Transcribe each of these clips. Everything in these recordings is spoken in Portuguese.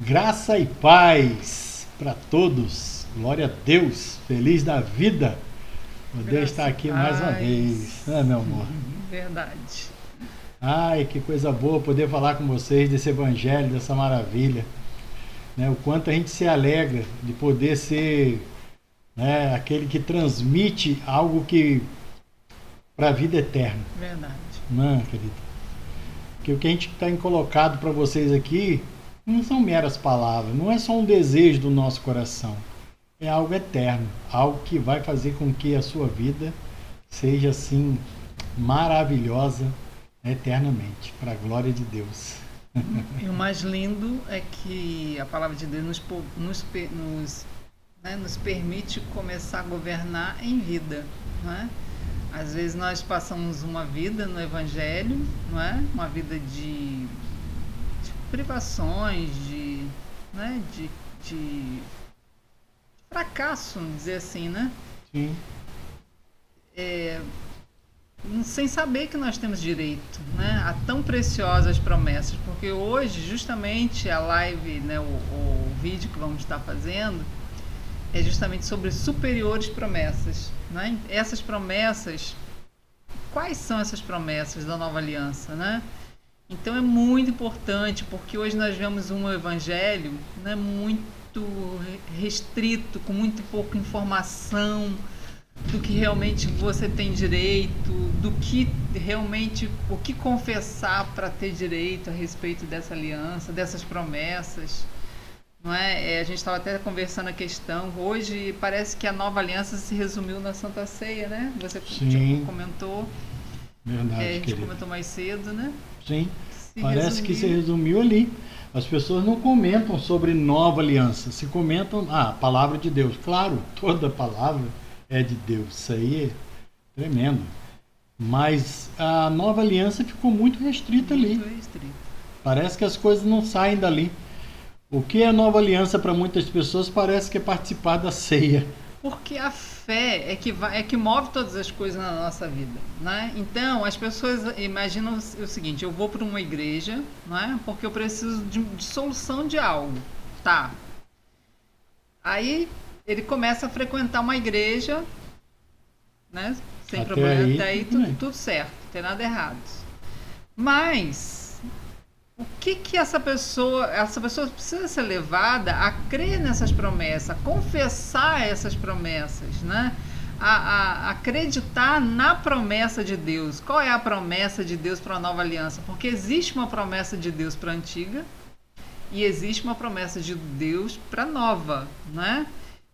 Graça e paz para todos. Glória a Deus. Feliz da vida. Poder estar aqui mais uma vez. Né, meu amor? Verdade. Ai, que coisa boa poder falar com vocês desse evangelho, dessa maravilha. Né? O quanto a gente se alegra de poder ser, né, aquele que transmite algo que para a vida eterna. Verdade. Não, querido. Que o que a gente tem colocado para vocês aqui não são meras palavras, não é só um desejo do nosso coração. É algo eterno, algo que vai fazer com que a sua vida seja assim maravilhosa eternamente, para a glória de Deus. E o mais lindo é que a palavra de Deus nos permite começar a governar em vida, não é? Às vezes nós passamos uma vida no Evangelho, não é? Uma vida de privações, né? de fracasso, vamos dizer assim, né? Sim. Sem saber que nós temos direito, né, a tão preciosas promessas, porque hoje justamente a live, né, o vídeo que vamos estar fazendo é justamente sobre superiores promessas, né? Essas promessas, quais são essas promessas da nova aliança, né? Então é muito importante, porque hoje nós vemos um evangelho, né, muito restrito, com muito pouca informação do que realmente você tem direito, do que realmente, o que confessar para ter direito a respeito dessa aliança, dessas promessas, não é? A gente estava até conversando a questão, hoje parece que a nova aliança se resumiu na Santa Ceia, né? Você comentou, Verdade, a gente querido. comentou mais cedo, né? Sim, parece que se resumiu ali. As pessoas não comentam sobre nova aliança, se comentam a palavra de Deus. Claro, toda palavra é de Deus, isso aí é tremendo. Mas a nova aliança ficou muito restrita ali. Muito restrito. Parece que as coisas não saem dali. O que é nova aliança para muitas pessoas parece que é participar da ceia. Porque a fé é que move todas as coisas na nossa vida, né? Então, as pessoas imaginam o seguinte: eu vou para uma igreja, né? Porque eu preciso de solução de algo, tá? Aí ele começa a frequentar uma igreja, né? Sem problema, até aí tudo certo, não tem nada errado. Mas o que essa pessoa precisa ser levada a crer nessas promessas, a confessar essas promessas, né? A acreditar na promessa de Deus. Qual é a promessa de Deus para a nova aliança? Porque existe uma promessa de Deus para a antiga e existe uma promessa de Deus para a nova, né?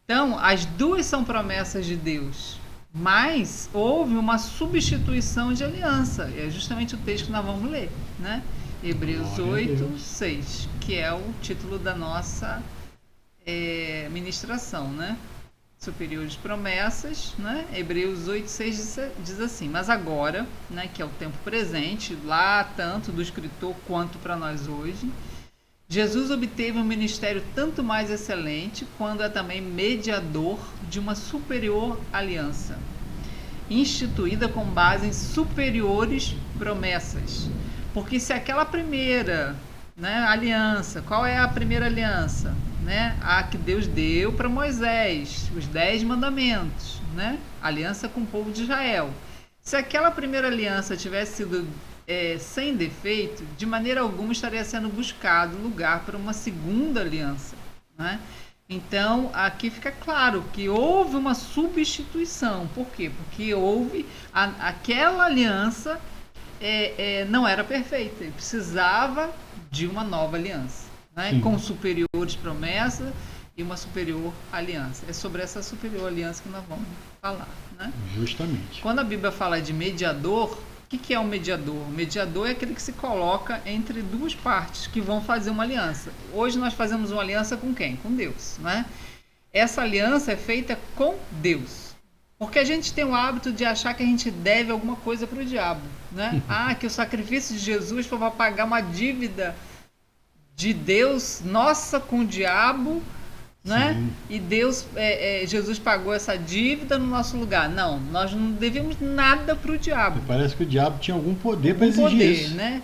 Então, as duas são promessas de Deus, mas houve uma substituição de aliança. É justamente o texto que nós vamos ler, né? Hebreus 8, 6, que é o título da nossa ministração, né? Superiores promessas, né? Hebreus 8, 6 diz assim: mas agora, né, que é o tempo presente, lá tanto do escritor quanto para nós hoje, Jesus obteve um ministério tanto mais excelente, quando é também mediador de uma superior aliança, instituída com base em superiores promessas. Porque se aquela primeira, né, aliança, qual é a primeira aliança? Né? A que Deus deu para Moisés, os 10 mandamentos, né? Aliança com o povo de Israel. Se aquela primeira aliança tivesse sido sem defeito, de maneira alguma estaria sendo buscado lugar para uma segunda aliança, né? Então, aqui fica claro que houve uma substituição. Por quê? Porque houve aquela aliança não era perfeita, e precisava de uma nova aliança, né? Com superiores promessas e uma superior aliança. É sobre essa superior aliança que nós vamos falar, né? Justamente. Quando a Bíblia fala de mediador, o que é um mediador? O mediador é aquele que se coloca entre duas partes que vão fazer uma aliança. Hoje nós fazemos uma aliança com quem? Com Deus, né? Essa aliança é feita com Deus. Porque a gente tem o hábito de achar que a gente deve alguma coisa para o diabo, né? Que o sacrifício de Jesus foi para pagar uma dívida de Deus, nossa, com o diabo, né? E Deus, Jesus pagou essa dívida no nosso lugar. Não, nós não devemos nada para o diabo. Parece que o diabo tinha algum poder para exigir isso, né?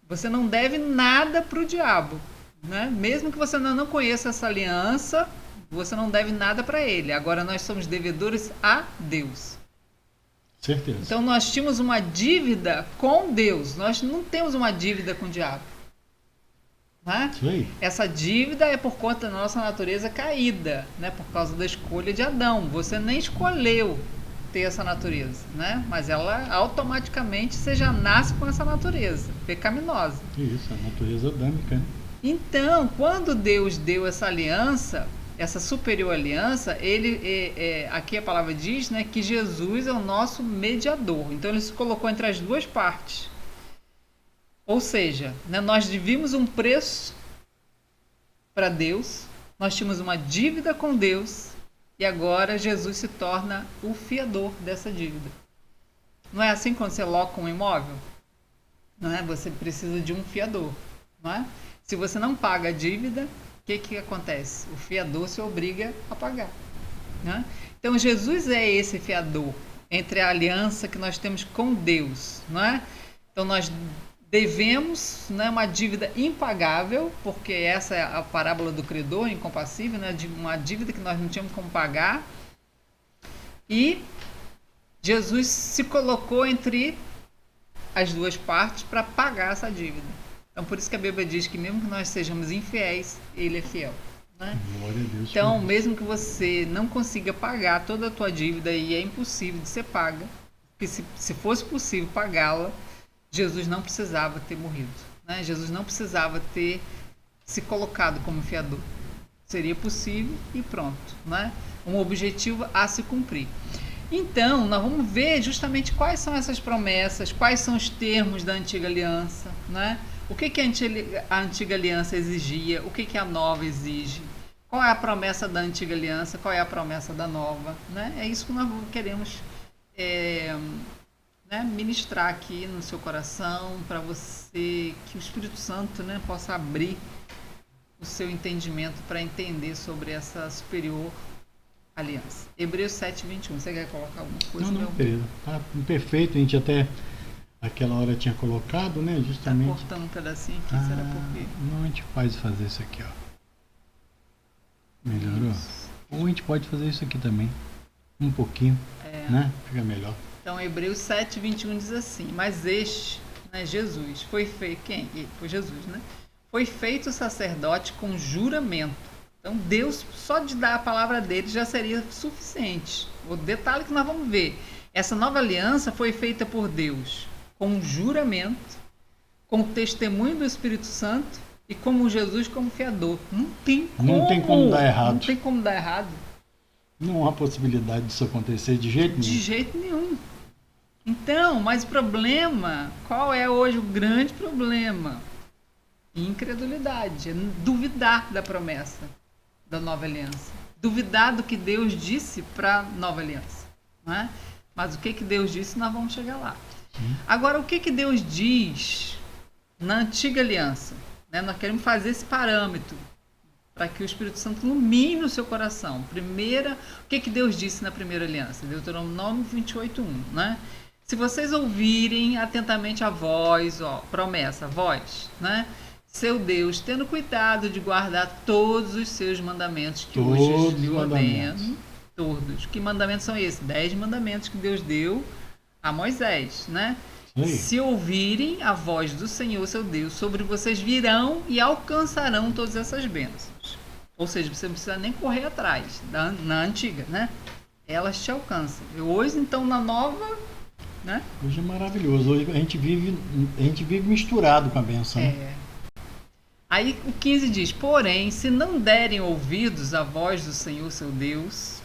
Você não deve nada para o diabo. né? Mesmo que você não conheça essa aliança, você não deve nada para ele. Agora nós somos devedores a Deus. Certeza. Então nós tínhamos uma dívida com Deus. Nós não temos uma dívida com o diabo. Né? Isso aí. Essa dívida é por conta da nossa natureza caída, né? Por causa da escolha de Adão. Você nem escolheu ter essa natureza, né? Mas ela automaticamente você já nasce com essa natureza pecaminosa. Isso, a natureza adâmica. Né? Então, quando Deus deu essa aliança, essa superior aliança, aqui a palavra diz, né, que Jesus é o nosso mediador. Então ele se colocou entre as duas partes. Ou seja, né, nós devíamos um preço para Deus, nós tínhamos uma dívida com Deus e agora Jesus se torna o fiador dessa dívida. Não é assim quando você loca um imóvel? Não é? Você precisa de um fiador, não é? Se você não paga a dívida, o que acontece? O fiador se obriga a pagar. Né? Então, Jesus é esse fiador entre a aliança que nós temos com Deus. Não é? Então, nós devemos, né, uma dívida impagável, porque essa é a parábola do credor incompassível, né, de uma dívida que nós não tínhamos como pagar. E Jesus se colocou entre as duas partes para pagar essa dívida. Então, por isso que a Bíblia diz que mesmo que nós sejamos infiéis, Ele é fiel. Né? Glória a Deus. Então, mesmo que você não consiga pagar toda a tua dívida, e é impossível de ser paga, porque se fosse possível pagá-la, Jesus não precisava ter morrido. Né? Jesus não precisava ter se colocado como fiador. Seria possível e pronto. Né? Um objetivo a se cumprir. Então, nós vamos ver justamente quais são essas promessas, quais são os termos da antiga aliança, né? O que a antiga aliança exigia, o que a nova exige, qual é a promessa da antiga aliança, qual é a promessa da nova, né? É isso que nós queremos né, ministrar aqui no seu coração, para você, que o Espírito Santo, né, possa abrir o seu entendimento para entender sobre essa superior aliança. Hebreus 7:21. Você quer colocar alguma coisa? Não, beleza. Tá perfeito. A gente até aquela hora tinha colocado, né? Justamente. Tá cortando um pedacinho aqui, será por quê? Não, a gente pode fazer isso aqui, ó. Melhorou? Isso. Ou a gente pode fazer isso aqui também. Um pouquinho, né? Fica melhor. Então, Hebreus 7:21 diz assim: mas este, né, Jesus, foi feito... Quem? Foi Jesus, né? Foi feito sacerdote com juramento. Então, Deus, só de dar a palavra dele já seria suficiente. O detalhe que nós vamos ver, essa nova aliança foi feita por Deus com juramento, com o testemunho do Espírito Santo e como Jesus como fiador. Não tem como dar errado. Não tem como dar errado. Não há possibilidade disso acontecer de jeito nenhum. De jeito nenhum. Então, mas o problema, qual é hoje o grande problema? Incredulidade, é duvidar da promessa da nova aliança, duvidar do que Deus disse para a nova aliança, não é? Mas o que Deus disse, nós vamos chegar lá. Agora, o que Deus diz na antiga aliança? Né? Nós queremos fazer esse parâmetro para que o Espírito Santo ilumine o seu coração. Primeira, o que Deus disse na primeira aliança? Deuteronômio 28:1, né? Se vocês ouvirem atentamente a voz, ó, promessa, voz, né? Seu Deus, tendo cuidado de guardar todos os seus mandamentos que hoje lhe ordeno. Todos. Que mandamentos são esses? 10 mandamentos que Deus deu a Moisés, né? Sim. Se ouvirem a voz do Senhor, seu Deus, sobre vocês virão e alcançarão todas essas bênçãos. Ou seja, você não precisa nem correr atrás, na antiga, né? Elas te alcançam. Hoje, então, na nova, né? Hoje é maravilhoso. Hoje a gente vive misturado com a bênção. Aí o 15 diz: porém, se não derem ouvidos à voz do Senhor, seu Deus,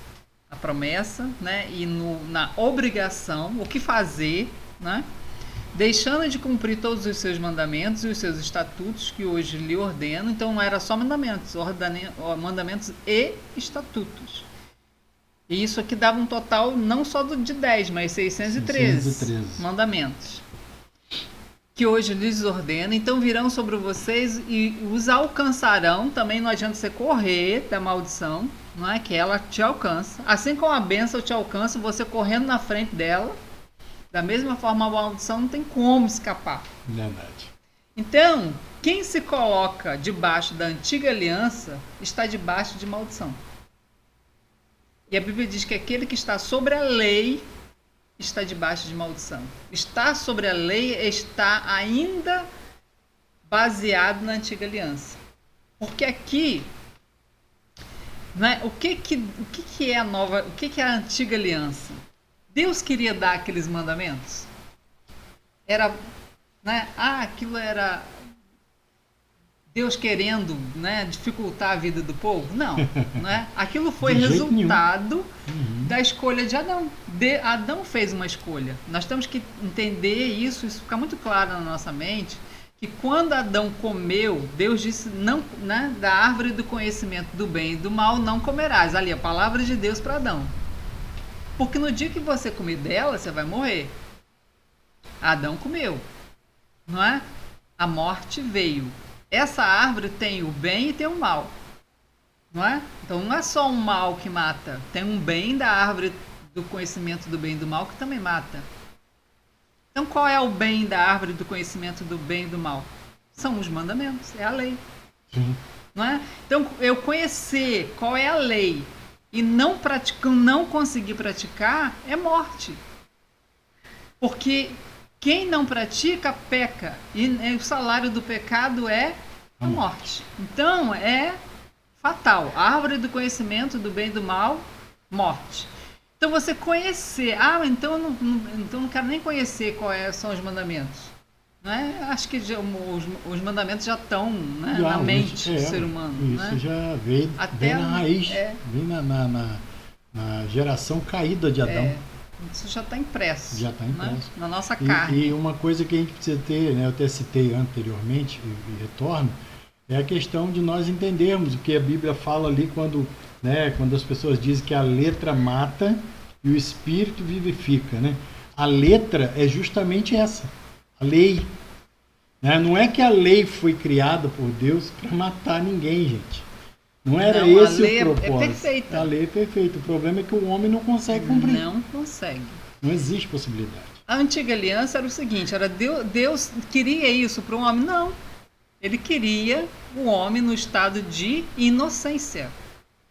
a promessa, né? E na obrigação, o que fazer, né? Deixando de cumprir todos os seus mandamentos e os seus estatutos que hoje lhe ordeno. Então não era só mandamentos, mandamentos e estatutos. E isso aqui dava um total não só de 10, mas 613 mandamentos. Que hoje lhes ordena, então virão sobre vocês e os alcançarão. Também não adianta você correr da maldição, não é? Que ela te alcança. Assim como a bênção te alcança, você correndo na frente dela, da mesma forma a maldição não tem como escapar. Verdade. Então, quem se coloca debaixo da antiga aliança está debaixo de maldição. E a Bíblia diz que aquele que está sobre a lei está debaixo de maldição. Estar sobre a lei está ainda baseado na antiga aliança. Porque aqui, né, o que é a nova, o que é a antiga aliança? Deus queria dar aqueles mandamentos? Era, né, aquilo era Deus querendo, né, dificultar a vida do povo? Não, né? Aquilo foi resultado da escolha de Adão. Adão fez uma escolha. Nós temos que entender isso fica muito claro na nossa mente, que quando Adão comeu, Deus disse, não, né, da árvore do conhecimento do bem e do mal não comerás. Ali, a palavra de Deus para Adão. Porque no dia que você comer dela, você vai morrer. Adão comeu, não é? A morte veio. Essa árvore tem o bem e tem o mal, não é? Então não é só um mal que mata, tem um bem da árvore do conhecimento do bem e do mal que também mata. Então qual é o bem da árvore do conhecimento do bem e do mal? São os mandamentos, é a lei. Sim. Não é? Então eu conhecer qual é a lei e não conseguir praticar é morte. Porque quem não pratica, peca. E o salário do pecado é a morte. Então, é fatal. A árvore do conhecimento do bem e do mal, morte. Então, você conhecer. Então eu não quero nem conhecer quais são os mandamentos. Né? Acho que os mandamentos já estão, né, na mente do ser humano. Isso, né? já vem na raiz. Vem na geração caída de Adão. Isso já está impresso. Já está impresso. Né? Na nossa carne. E uma coisa que a gente precisa ter, né, eu até citei anteriormente e retorno, é a questão de nós entendermos o que a Bíblia fala ali quando as pessoas dizem que a letra mata e o Espírito vivifica. Né? A letra é justamente essa, a lei. Né? Não é que a lei foi criada por Deus para matar ninguém, gente. Não era esse o propósito. É perfeita. A lei é perfeita. O problema é que o homem não consegue cumprir. Não consegue. Não existe possibilidade. A antiga aliança era o seguinte, era Deus queria isso para o homem? Não. Ele queria o homem no estado de inocência,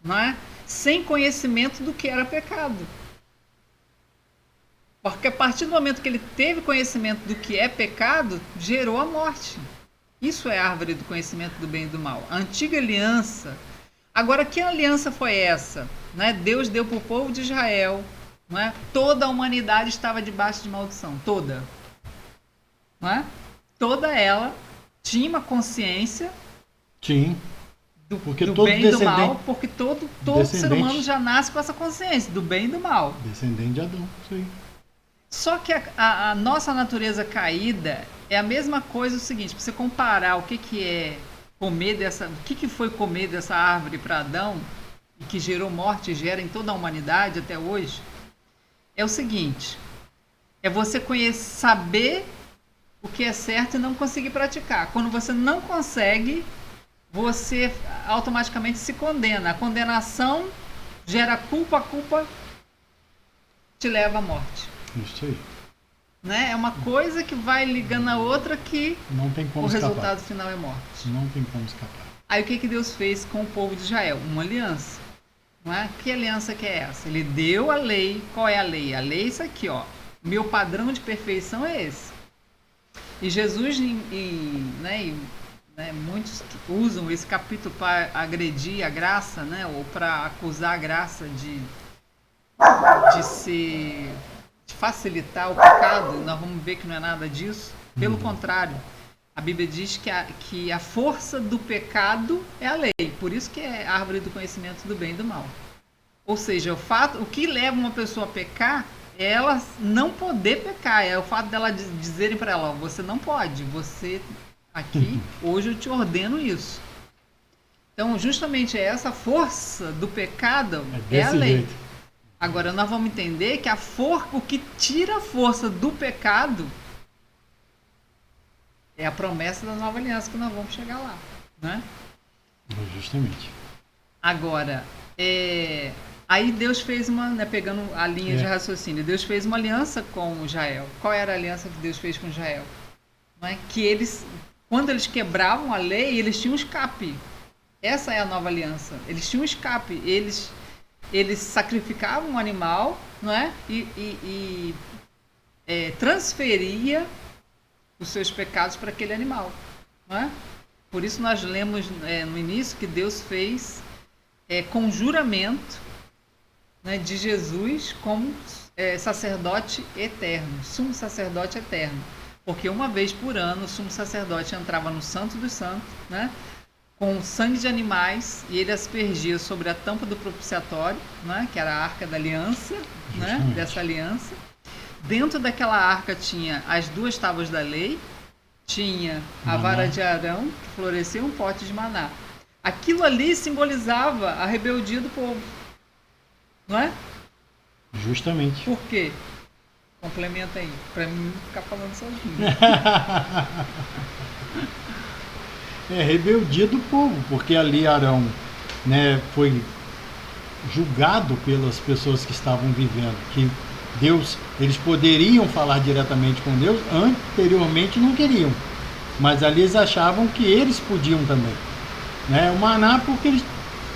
não é? Sem conhecimento do que era pecado. Porque a partir do momento que ele teve conhecimento do que é pecado, gerou a morte. Isso é a árvore do conhecimento do bem e do mal. A antiga aliança. Agora, que aliança foi essa? Né? Deus deu para o povo de Israel. Não é? Toda a humanidade estava debaixo de maldição. Toda. Não é? Toda ela tinha uma consciência do bem e do mal, porque todo ser humano já nasce com essa consciência do bem e do mal. Descendente de Adão, isso aí. Só que a nossa natureza caída é a mesma coisa, o seguinte, para você comparar o que é comer o que foi comer dessa árvore para Adão e que gerou morte e gera em toda a humanidade até hoje, é o seguinte, é você saber o que é certo e não conseguir praticar. Quando você não consegue, você automaticamente se condena. A condenação gera culpa, a culpa te leva à morte. Isso aí. Né? É uma coisa que vai ligando a outra que não tem como o escapar. Resultado final é morte. Não tem como escapar. Aí o que Deus fez com o povo de Israel? Uma aliança. Não é? Que aliança que é essa? Ele deu a lei. Qual é a lei? A lei é isso aqui, ó. Meu padrão de perfeição é esse. E Jesus, muitos usam esse capítulo para agredir a graça, né? Ou para acusar a graça de facilitar o pecado. Nós vamos ver que não é nada disso. Pelo contrário, a Bíblia diz que a força do pecado é a lei. Por isso que é a árvore do conhecimento do bem e do mal. Ou seja, o que leva uma pessoa a pecar é ela não poder pecar. É o fato dela dizerem para ela, você não pode, você aqui, hoje eu te ordeno isso. Então, justamente essa força do pecado é a lei. Jeito. Agora, nós vamos entender que o que tira a força do pecado é a promessa da nova aliança, que nós vamos chegar lá. Né? Justamente. Agora, aí Deus fez pegando a linha de raciocínio, Deus fez uma aliança com Israel. Qual era a aliança que Deus fez com Israel? Não é? Que eles quando eles quebravam a lei, eles tinham um escape. Essa é a nova aliança. Eles tinham um escape. Eles sacrificavam um animal, não é? E transferia os seus pecados para aquele animal, não é? Por isso nós lemos no início que Deus fez conjuramento, né, de Jesus como sacerdote eterno, sumo sacerdote eterno. Porque uma vez por ano o sumo sacerdote entrava no Santo dos Santos, né, com sangue de animais, e ele aspergia sobre a tampa do propiciatório, né, que era a arca da aliança, né, dessa aliança. Dentro daquela arca tinha as 2 tábuas da lei, tinha a vara de Arão, que florescia, um pote de maná. Aquilo ali simbolizava a rebeldia do povo, não é? Justamente. Por quê? Complementa aí, para mim não ficar falando sozinho. Rebeldia do povo, porque ali Arão, né, foi julgado pelas pessoas que estavam vivendo, que Deus, eles poderiam falar diretamente com Deus, anteriormente não queriam, mas ali eles achavam que eles podiam também, né? O maná, porque eles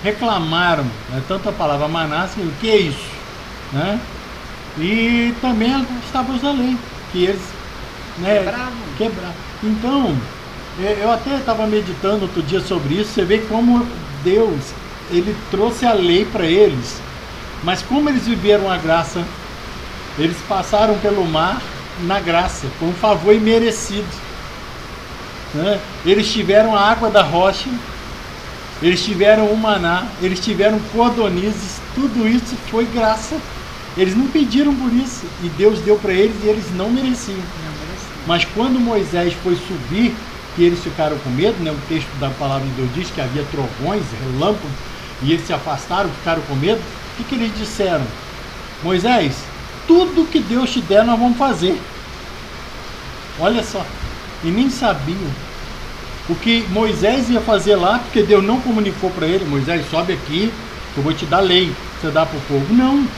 reclamaram, né, tanto a palavra maná, assim, o que é isso, né? E também as tábuas da lei, que eles, né, quebraram. Então, eu até estava meditando outro dia sobre isso. Você vê como Deus, ele trouxe a lei para eles, mas como eles viveram a graça, eles passaram pelo mar na graça, com um favor imerecido, né? Eles tiveram a água da rocha, eles tiveram o maná, eles tiveram cordonizes, tudo isso foi graça. Eles não pediram por isso, e Deus deu para eles e eles não mereciam. Mas quando Moisés foi subir, que eles ficaram com medo, né? O texto da palavra de Deus diz que havia trovões, relâmpagos, e eles se afastaram, ficaram com medo. O que eles disseram? Moisés, tudo que Deus te der nós vamos fazer. Olha só, e nem sabiam o que Moisés ia fazer lá, porque Deus não comunicou para ele. Moisés, sobe aqui, que eu vou te dar lei, você dá para o povo. Não,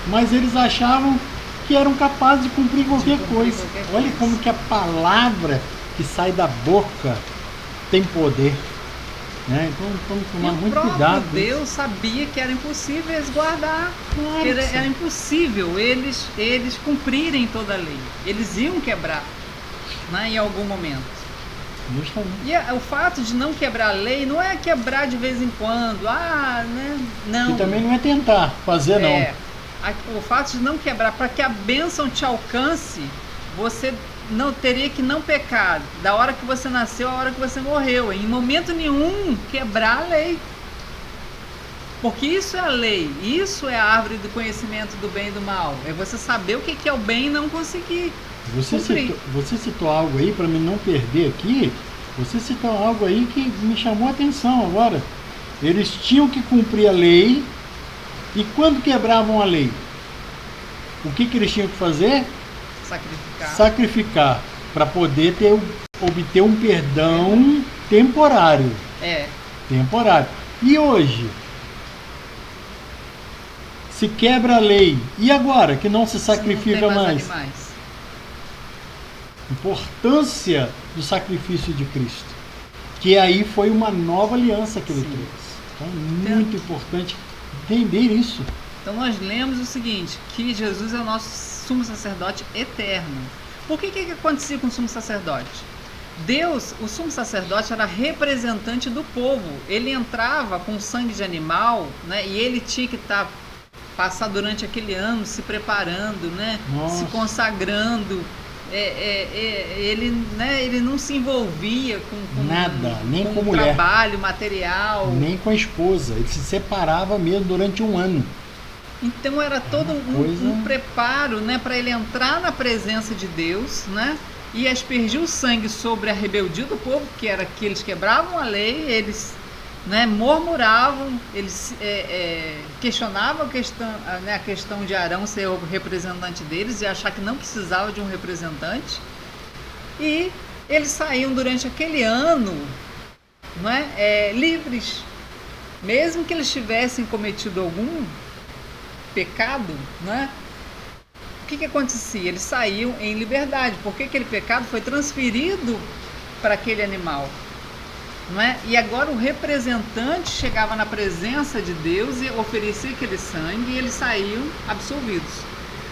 mas eles achavam que eram capazes de cumprir qualquer coisa. Olha como que a palavra que sai da boca tem poder, né? Então temos que tomar muito cuidado. Deus sabia que era impossível eles guardar, claro, era impossível eles cumprirem toda a lei. Eles iam quebrar, né, em algum momento. Justamente. E o fato de não quebrar a lei não é quebrar de vez em quando, né? Não. E também não é tentar fazer, não. O fato de não quebrar, para que a bênção te alcance, você não teria que não pecar da hora que você nasceu à hora que você morreu. Em momento nenhum quebrar a lei. Porque isso é a lei, isso é a árvore do conhecimento do bem e do mal. É você saber o que é o bem e não conseguir. Você citou algo aí, para mim não perder aqui, você citou algo aí que me chamou a atenção agora. Eles tinham que cumprir a lei, e quando quebravam a lei, o que eles tinham que fazer? Sacrificar para poder obter um perdão temporário. Temporário. E hoje, se quebra a lei, e agora que não se sacrifica mais? Importância do sacrifício de Cristo, que aí foi uma nova aliança que ele trouxe. Então é muito importante entender isso. Então nós lemos o seguinte, que Jesus é o nosso sumo sacerdote eterno. Por que acontecia com o sumo sacerdote? Deus, o sumo sacerdote, era representante do povo. Ele entrava com sangue de animal, né, e ele tinha que passar durante aquele ano se preparando, né, se consagrando. Ele não se envolvia com nada, nem com mulher, trabalho, material, nem com a esposa. Ele se separava mesmo durante um ano. Então era todo um preparo, né, para ele entrar na presença de Deus, né, e aspergir o sangue sobre a rebeldia do povo, que era que eles quebravam a lei, eles, né, murmuravam, eles questionavam a questão de Arão ser o representante deles e achar que não precisava de um representante. E eles saíam durante aquele ano, né, livres, mesmo que eles tivessem cometido algum pecado, né? O que acontecia? Eles saíam em liberdade, porque aquele pecado foi transferido para aquele animal. Não é? E agora o representante chegava na presença de Deus e oferecia aquele sangue e eles saíam absolvidos.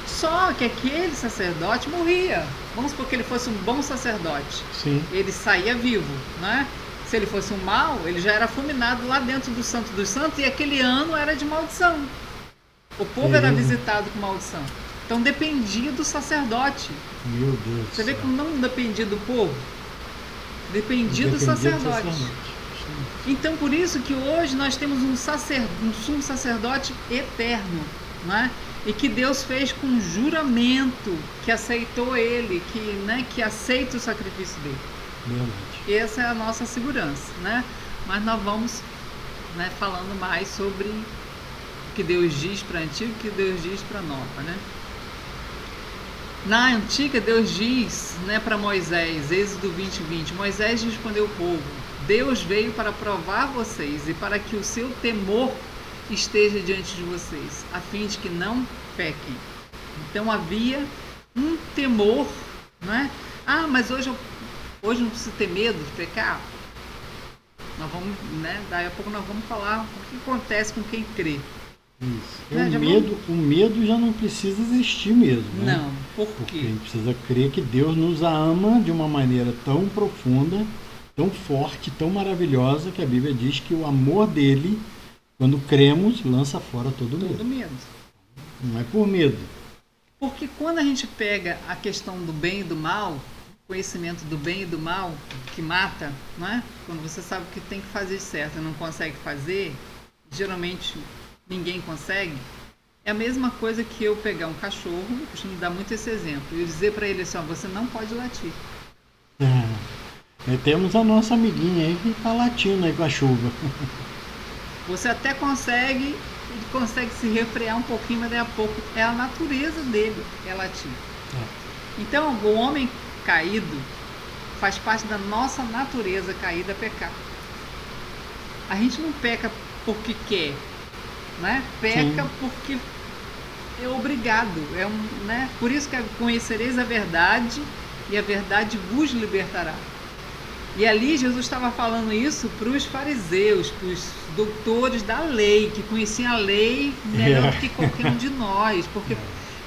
Só que aquele sacerdote morria. Vamos supor que ele fosse um bom sacerdote. Sim. Ele saía vivo, né? Se ele fosse um mau, ele já era fulminado lá dentro do Santo dos Santos e aquele ano era de maldição. O povo era visitado com maldição. Então dependia do sacerdote. Meu Deus. Você vê como não dependia do povo? Dependia do sacerdote. Então por isso que hoje nós temos um sumo sacerdote eterno, né? E que Deus fez com juramento, que aceitou ele, que aceita o sacrifício dele. Verdade. Essa é a nossa segurança, né? Mas nós vamos, né, falando mais sobre o que Deus diz para a antiga e o que Deus diz para a nova, né? Na antiga, Deus diz, né, para Moisés, Êxodo 20:20, Moisés respondeu ao povo: Deus veio para provar vocês e para que o seu temor esteja diante de vocês, a fim de que não pequem. Então havia um temor, né? Ah, mas hoje não precisa ter medo de pecar? Nós vamos, né? Daí a pouco nós vamos falar o que acontece com quem crê. Isso. O medo já não precisa existir mesmo, né? Não, por quê? Porque a gente precisa crer que Deus nos ama de uma maneira tão profunda, tão forte, tão maravilhosa, que a Bíblia diz que o amor dele, quando cremos, lança fora todo medo. Não é por medo. Porque quando a gente pega a questão do bem e do mal, conhecimento do bem e do mal, que mata, não é? Quando você sabe que tem que fazer certo e não consegue fazer, geralmente ninguém consegue. É a mesma coisa que eu pegar um cachorro, eu costumo dar muito esse exemplo, e dizer para ele assim, ó, você não pode latir. Temos a nossa amiguinha aí que está latindo aí com a chuva. Você até consegue, ele consegue se refrear um pouquinho, mas daí a pouco é a natureza dele, é latir. Então, o homem caído faz parte da nossa natureza caída pecar. A gente não peca porque quer, né? Peca Sim. Porque é obrigado, né? Por isso que conhecereis a verdade e a verdade vos libertará. E ali Jesus estava falando isso para os fariseus, para os doutores da lei, que conheciam a lei melhor do que qualquer um de nós, porque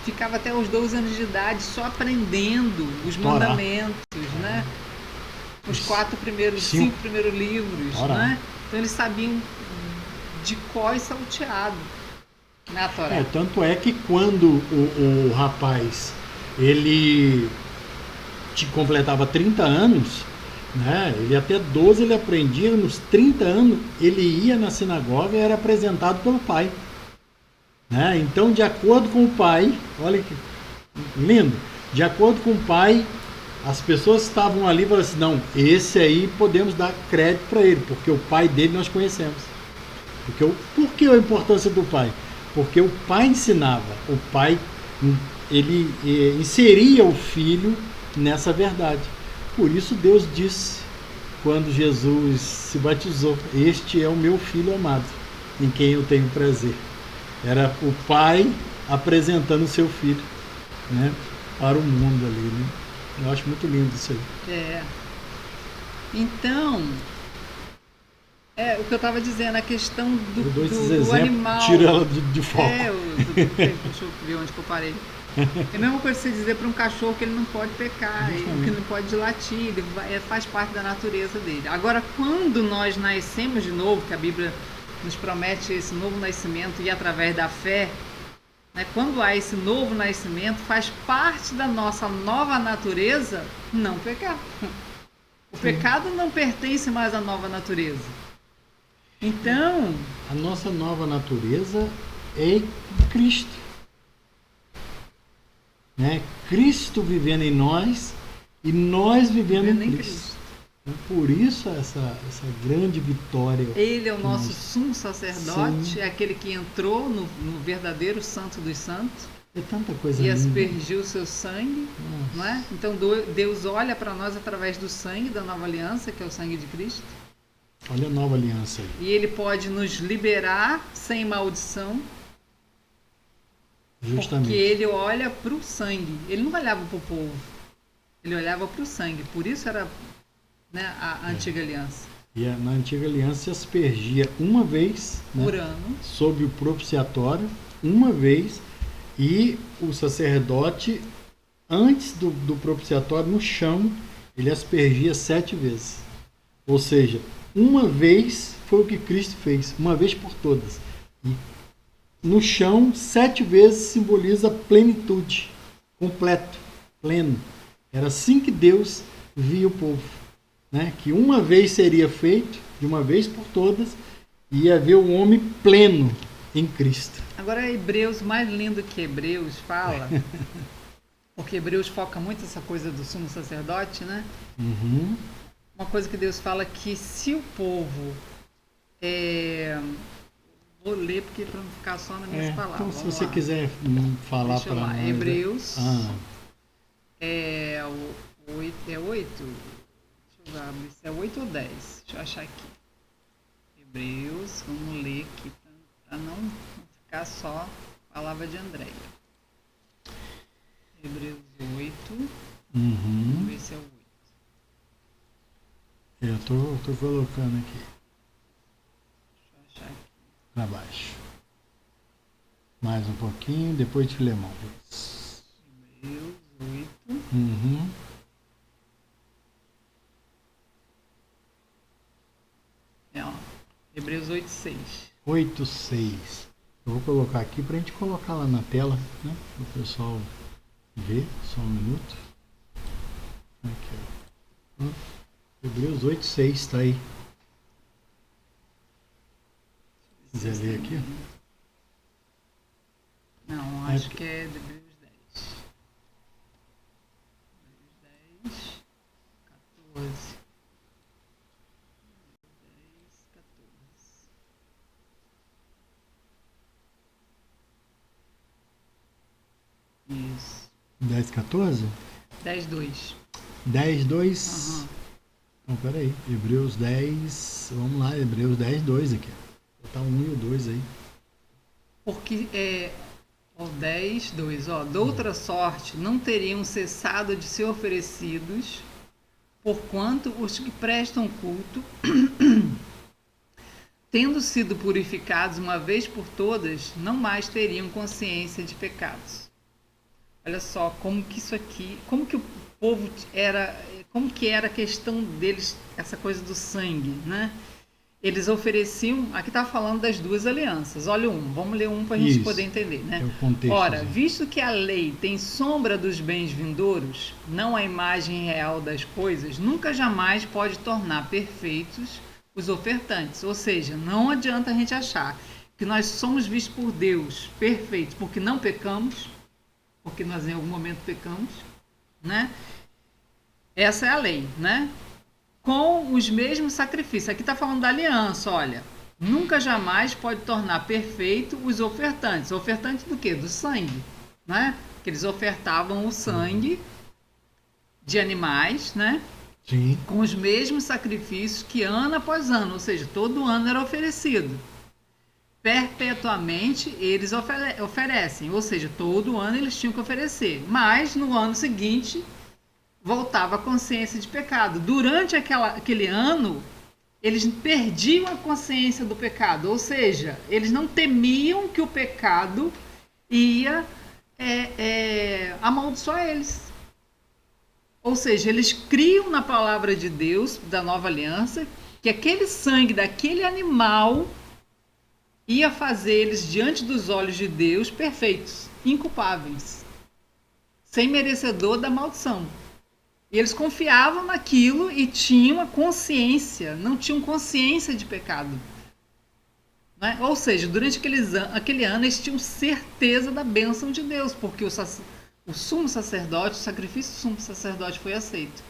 ficava até os 12 anos de idade só aprendendo os mandamentos, né? Os 5 primeiros livros, né? Então eles sabiam de cor e salteado na Torá. Tanto é que quando o rapaz ele completava 30 anos, né? Ele até 12 ele aprendia, nos 30 anos ele ia na sinagoga e era apresentado pelo pai. Né? Então, de acordo com o pai, olha que lindo, de acordo com o pai, as pessoas estavam ali e falaram assim, não, esse aí podemos dar crédito para ele, porque o pai dele nós conhecemos. Por que a importância do pai? Porque o pai ensinava, o pai ele inseria o filho nessa verdade. Por isso Deus disse, quando Jesus se batizou, este é o meu filho amado, em quem eu tenho prazer. Era o pai apresentando o seu filho, né, para o mundo ali, né? Eu acho muito lindo isso aí. Então, o que eu estava dizendo, a questão do animal. Tira ela de foco. Deixa eu ver onde que eu parei. É a mesma coisa que você dizer para um cachorro que ele não pode pecar, que não pode latir, ele faz parte da natureza dele. Agora, quando nós nascemos de novo, que a Bíblia nos promete esse novo nascimento e através da fé, né, quando há esse novo nascimento, faz parte da nossa nova natureza não pecar. O pecado não pertence mais à nova natureza. Então, a nossa nova natureza é Cristo. Né? Cristo vivendo em nós e nós vivendo em Cristo. Por isso essa grande vitória. Ele é o nosso sumo sacerdote, Sim. É aquele que entrou no verdadeiro Santo dos Santos. É tanta coisa e aspergiu o seu sangue. Não é? Então Deus olha para nós através do sangue da nova aliança, que é o sangue de Cristo. Olha a nova aliança aí. E Ele pode nos liberar sem maldição. Justamente. Porque Ele olha para o sangue. Ele não olhava para o povo. Ele olhava para o sangue. Por isso era né, a antiga aliança. E na antiga aliança se aspergia uma vez, né, Por ano. sob o propiciatório, uma vez, e o sacerdote, antes do propiciatório, no chão, ele aspergia 7 vezes. Ou seja, uma vez foi o que Cristo fez, uma vez por todas. E no chão, 7 vezes simboliza plenitude, completo, pleno. Era assim que Deus via o povo, né? Que uma vez seria feito, de uma vez por todas, e ia haver um homem pleno em Cristo. Agora, Hebreus, mais lindo que Hebreus fala, porque Hebreus foca muito essa coisa do sumo sacerdote, né? Uhum. Uma coisa que Deus fala que se o povo... Vou ler porque para não ficar só nas minhas palavras. Então, se Vamos você lá. quiser falar Deixa eu para lá. nós. Hebreus. Ah, É 8? Deixa eu abrir se é 8 ou 10. Deixa eu achar aqui. Hebreus, vamos ler aqui para não ficar só palavra de Andréia. Hebreus 8. Vamos ver se é o 8. Eu tô colocando aqui Deixa eu achar aqui. para baixo. Mais um pouquinho, depois de Filemão. Hebreus 8. Uhum. Ó, Hebreus 8:6. 8:6. Eu vou colocar aqui para a gente colocar lá na tela, né? Para o pessoal ver. Só um minuto. Aqui, ó. Hebreus 8:6 está aí. Se quiser ler aqui. Não, acho que é Hebreus 10. Hebreus 10, 14. 10, 14. Isso. 10:14? 10:2. 10:2. Aham. Então, peraí. Hebreus 10. Vamos lá, Hebreus 10:2 aqui. Vou botar o 1 e o 2 aí. Porque o 10:2, ó, doutra sorte não teriam cessado de ser oferecidos, porquanto os que prestam culto, tendo sido purificados uma vez por todas, não mais teriam consciência de pecados. Olha só como que isso aqui, como que o povo era, como que era a questão deles, essa coisa do sangue, né? Eles ofereciam, aqui está falando das duas alianças. Olha vamos ler para a gente Isso. poder entender, né? É o contexto. Ora, visto que a lei tem sombra dos bens vindouros, não a imagem real das coisas, nunca jamais pode tornar perfeitos os ofertantes. Ou seja, não adianta a gente achar que nós somos vistos por Deus perfeitos porque não pecamos, porque nós em algum momento pecamos, né? Essa é a lei, né? Com os mesmos sacrifícios. Aqui está falando da aliança, olha. Nunca jamais pode tornar perfeito os ofertantes. Ofertantes do quê? Do sangue, né? Que eles ofertavam o sangue de animais, né? Sim. Com os mesmos sacrifícios que ano após ano, ou seja, todo ano era oferecido. Perpetuamente eles oferecem, ou seja, todo ano eles tinham que oferecer. Mas no ano seguinte voltava a consciência de pecado. Durante aquele ano, eles perdiam a consciência do pecado, ou seja, eles não temiam que o pecado ia amaldiçoar eles. Ou seja, eles criam na palavra de Deus, da nova aliança, que aquele sangue daquele animal ia fazer eles, diante dos olhos de Deus, perfeitos, inculpáveis, sem merecedor da maldição. E eles confiavam naquilo e tinham a consciência, não tinham consciência de pecado. Né? Ou seja, durante aquele ano eles tinham certeza da bênção de Deus, porque o sumo sacerdote, o sacrifício do sumo sacerdote foi aceito.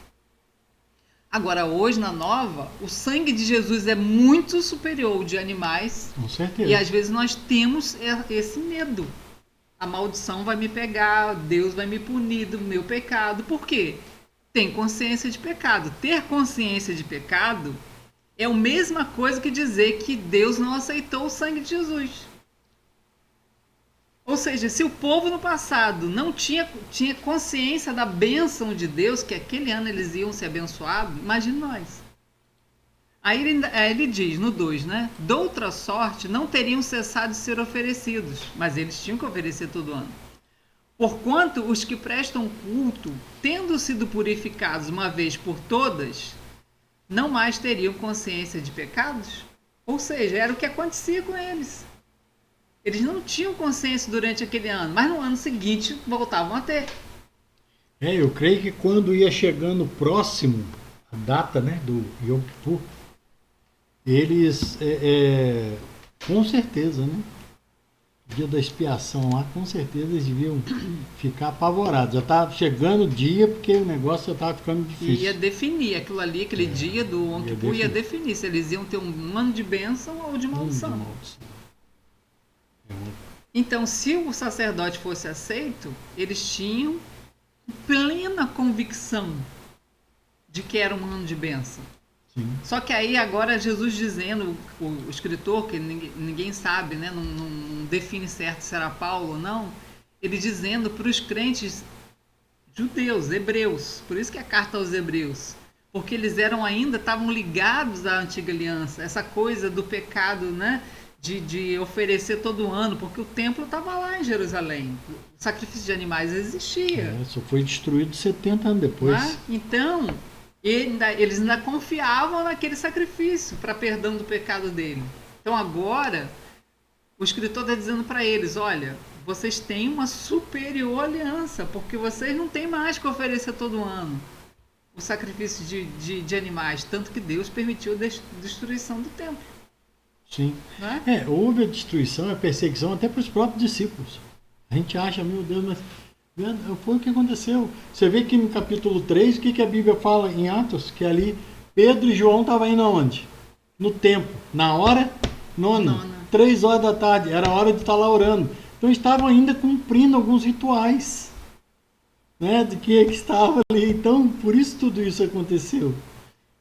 Agora, hoje, na nova, o sangue de Jesus é muito superior ao de animais. Com certeza. E às vezes nós temos esse medo. A maldição vai me pegar, Deus vai me punir do meu pecado. Por quê? Tem consciência de pecado. Ter consciência de pecado é a mesma coisa que dizer que Deus não aceitou o sangue de Jesus. Ou seja, se o povo no passado não tinha consciência da bênção de Deus, que aquele ano eles iam ser abençoados, imagine nós. Aí ele diz, no 2, né? Doutra sorte não teriam cessado de ser oferecidos, mas eles tinham que oferecer todo ano. Porquanto os que prestam culto, tendo sido purificados uma vez por todas, não mais teriam consciência de pecados? Ou seja, era o que acontecia com eles. Eles não tinham consciência durante aquele ano, mas no ano seguinte voltavam a ter. Eu creio que quando ia chegando próximo a data, né, do Yom Kippur, eles, com certeza, né, dia da expiação lá, com certeza eles deviam ficar apavorados. Já estava chegando o dia, porque o negócio já estava ficando difícil. Ia definir aquilo ali, aquele dia do Yom Kippur, ia definir se eles iam ter um ano de bênção ou de maldição. Então, se o sacerdote fosse aceito, eles tinham plena convicção de que era um ano de bênção. Sim. Só que aí agora Jesus dizendo, o escritor, que ninguém sabe, né, não define certo se era Paulo ou não, ele dizendo para os crentes judeus, hebreus, por isso que é a carta aos hebreus, porque eles estavam ligados à antiga aliança, essa coisa do pecado, né, de oferecer todo ano, porque o templo estava lá em Jerusalém, o sacrifício de animais existia. Só foi destruído 70 anos depois. Né? Então, eles ainda confiavam naquele sacrifício para perdão do pecado dele. Então agora, o escritor está dizendo para eles, olha, vocês têm uma superior aliança, porque vocês não têm mais que oferecer todo ano o sacrifício de animais, tanto que Deus permitiu a destruição do templo. Sim. Né? Houve a destruição, a perseguição até para os próprios discípulos. A gente acha, meu Deus, mas foi o que aconteceu. Você vê que no capítulo 3, o que a Bíblia fala em Atos? Que ali Pedro e João estavam indo aonde? No templo, na hora nona. 3 horas da tarde, era a hora de estar lá orando. Então estavam ainda cumprindo alguns rituais, né, de que estava ali. Então, por isso tudo isso aconteceu.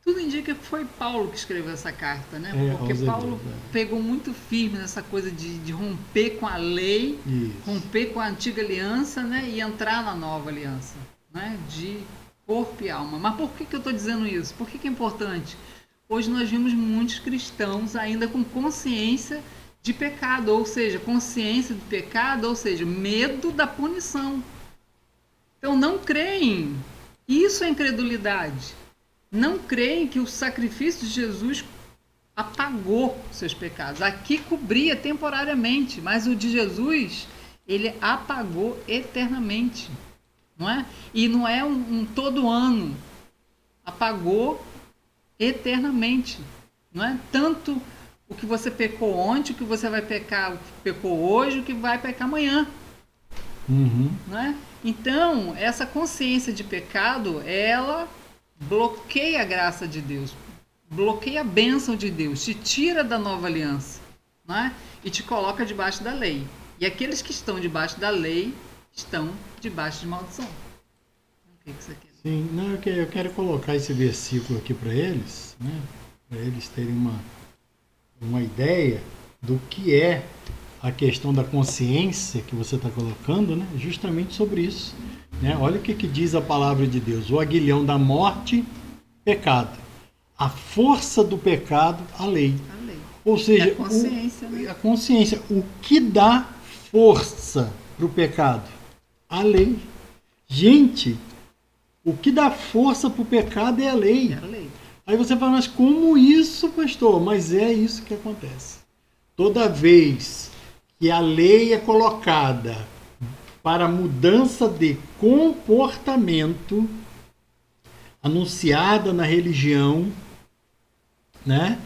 Tudo indica que foi Paulo que escreveu essa carta, né? Porque Paulo pegou muito firme nessa coisa de romper com a lei, romper com a antiga aliança, né? E entrar na nova aliança, né? De corpo e alma. Mas por que eu estou dizendo isso? Por que é importante? Hoje nós vimos muitos cristãos ainda com consciência de pecado, ou seja, consciência do pecado, ou seja, medo da punição. Então não creem. Isso é incredulidade. Não creem que o sacrifício de Jesus apagou seus pecados. Aqui cobria temporariamente, mas o de Jesus, ele apagou eternamente. Não é? E não é um todo ano. Apagou eternamente. Não é? Tanto o que você pecou ontem, o que você vai pecar, o que pecou hoje, o que vai pecar amanhã. Não é? Então, essa consciência de pecado, ela bloqueia a graça de Deus, bloqueia a bênção de Deus, te tira da nova aliança, né? E te coloca debaixo da lei. E aqueles que estão debaixo da lei estão debaixo de maldição. O que você quer? Sim, não, eu quero colocar esse versículo aqui para eles, né? Para eles terem uma ideia do que é a questão da consciência que você está colocando, né? Justamente sobre isso. Né? Olha o que diz a palavra de Deus. O aguilhão da morte, pecado. A força do pecado, a lei. Ou seja, a consciência. O que dá força para o pecado? A lei. Gente, o que dá força para o pecado é a lei. Aí você fala, mas como isso, pastor? Mas é isso que acontece. Toda vez que a lei é colocada para mudança de comportamento anunciada na religião, né?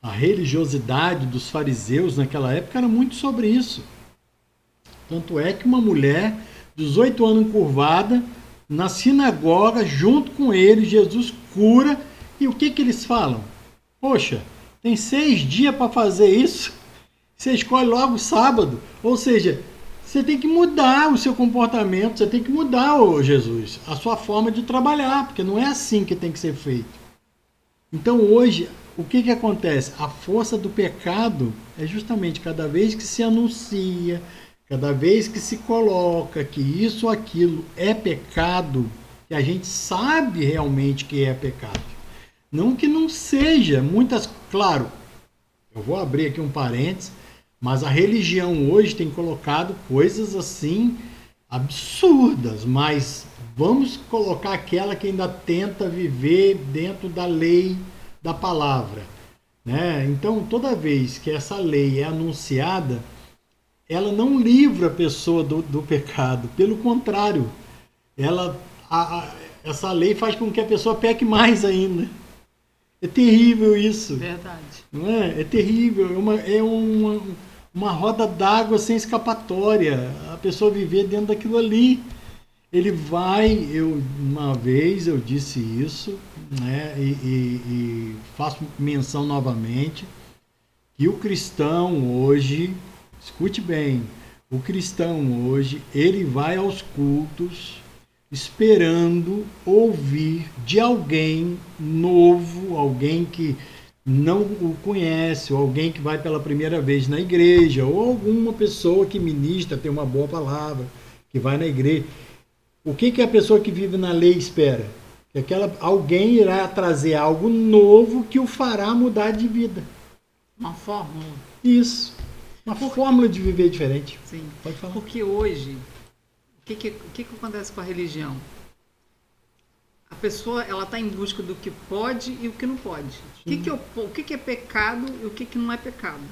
A religiosidade dos fariseus naquela época era muito sobre isso. Tanto é que uma mulher, 18 anos encurvada, na sinagoga, junto com ele, Jesus cura. E o que eles falam? Poxa, tem 6 dias para fazer isso. Você escolhe logo o sábado. Ou seja, você tem que mudar o seu comportamento, você tem que mudar, Jesus, a sua forma de trabalhar, porque não é assim que tem que ser feito. Então hoje, o que acontece? A força do pecado é justamente cada vez que se anuncia, Cada vez que se coloca que isso ou aquilo é pecado, que a gente sabe realmente que é pecado. Não que não seja, claro, eu vou abrir aqui um parênteses, mas a religião hoje tem colocado coisas assim absurdas, mas vamos colocar aquela que ainda tenta viver dentro da lei da palavra, né? Então, toda vez que essa lei é anunciada, ela não livra a pessoa do pecado, pelo contrário, essa lei faz com que a pessoa peque mais ainda. É terrível isso. Verdade. Não é? É terrível. É uma roda d'água sem escapatória. A pessoa viver dentro daquilo ali. Uma vez eu disse isso, né? E faço menção novamente, que o cristão hoje, escute bem, o cristão hoje, ele vai aos cultos esperando ouvir de alguém novo, alguém que não o conhece, ou alguém que vai pela primeira vez na igreja, ou alguma pessoa que ministra, tem uma boa palavra, que vai na igreja. O que a pessoa que vive na lei espera? Que alguém irá trazer algo novo que o fará mudar de vida. Uma fórmula. Isso. Uma fórmula de viver diferente. Sim. Pode falar. Porque hoje, o que acontece com a religião? A pessoa ela está em busca do que pode e o que não pode. O que é pecado e o que não é pecado.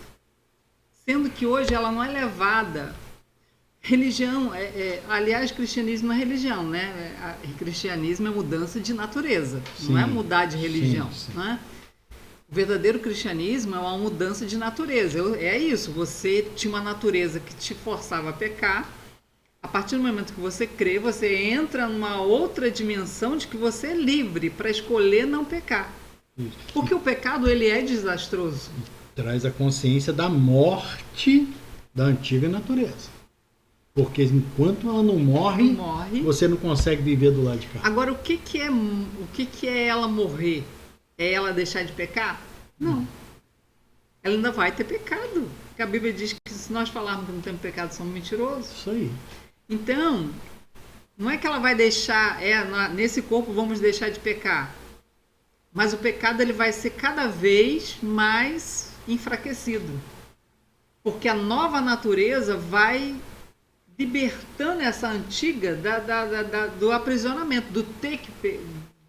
Sendo que hoje ela não é levada. Religião, aliás, cristianismo é religião, né? Cristianismo é mudança de natureza, sim, não é mudar de religião. Sim, sim. Né? O verdadeiro cristianismo é uma mudança de natureza. É isso, você tinha uma natureza que te forçava a pecar. A partir do momento que você crê, você entra numa outra dimensão de que você é livre para escolher não pecar. Isso. Porque o pecado, ele é desastroso. Traz a consciência da morte da antiga natureza. Porque enquanto ela não morre, você não consegue viver do lado de cá. Agora, o que é ela morrer? É ela deixar de pecar? Não. Ela ainda vai ter pecado. Porque a Bíblia diz que se nós falarmos que não temos pecado, somos mentirosos. Isso aí. Então, não é que ela vai deixar, nesse corpo vamos deixar de pecar. Mas o pecado ele vai ser cada vez mais enfraquecido. Porque a nova natureza vai libertando essa antiga do aprisionamento, do ter que